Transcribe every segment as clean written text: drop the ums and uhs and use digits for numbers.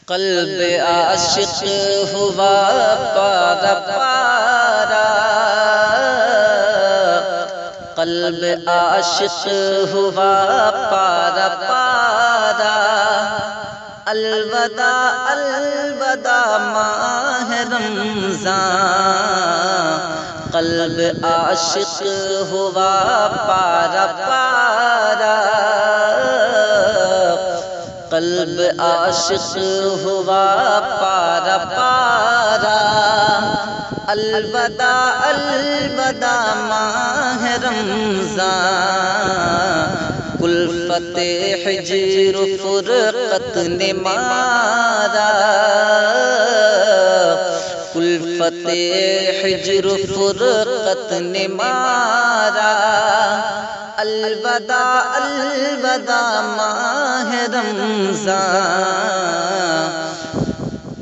قلب عاشق ہوا پارا پارا، قلب عاشق ہوا پارا پارا، الوداع الوداع ماہ رمضان، قلب عاشق ہوا پارا پارا، قلب عاشق ہوا پارا پارا، الوداع الوداع ماہ رمضان، کلفت ہجر و فرقت نے مارا، کلفت ہجر و فرقت نے مارا، الوداع الوداع ماہ رمضان،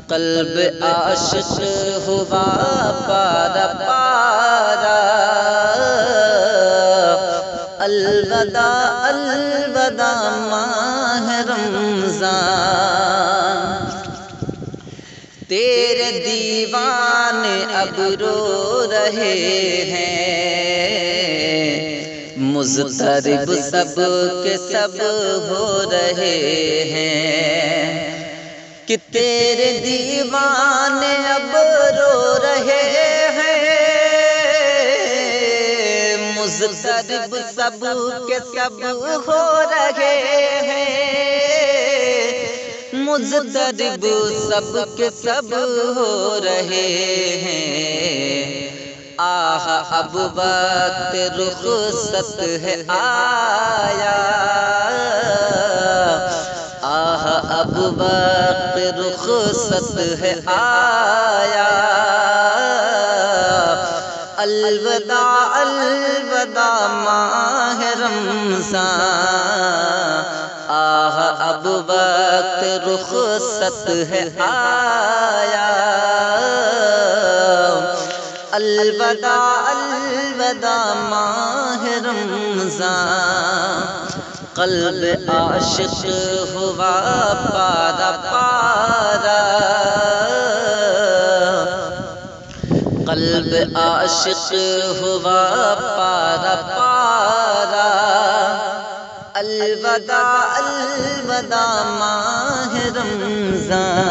قلب عاشق ہوا پارا پارا، الوداع الوداع ماہ رمضان، تیرے دیوانے اب رو رہے ہیں، مضطرب سب کے سب ہو رہے ہیں، کہ تیرے دیوانے اب رو رہے ہیں، مضطرب سب کے سب ہو رہے ہیں، مضطرب سب کے سب ہو رہے ہیں، آہ اب وقت رخصت ہے آیا، آہ اب وقت رخصت ہے آیا، الوداع الوداع ماہ رمضان، آہ اب وقت رخصت ہے آیا، الوداع الوداع ماہ رمضان، قلب عاشق ہوا پارا پارا، قلب عاشق ہوا پارا پارا، الوداع الوداع ماہ رمضان،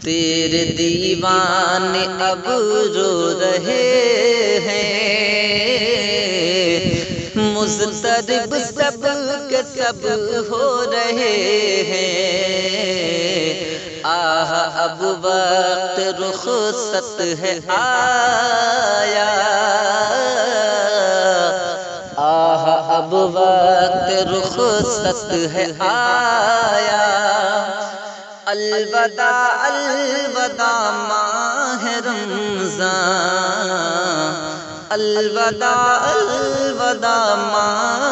تیرے دیوانے اب رو رہے ہیں، مضطرب سب کے سب ہو رہے ہیں، آہ اب وقت رخصت ہے آیا، آہ اب وقت رخصت ہے آیا، الوداع الوداع ماہ رمضان، الوداع الوداع ماہ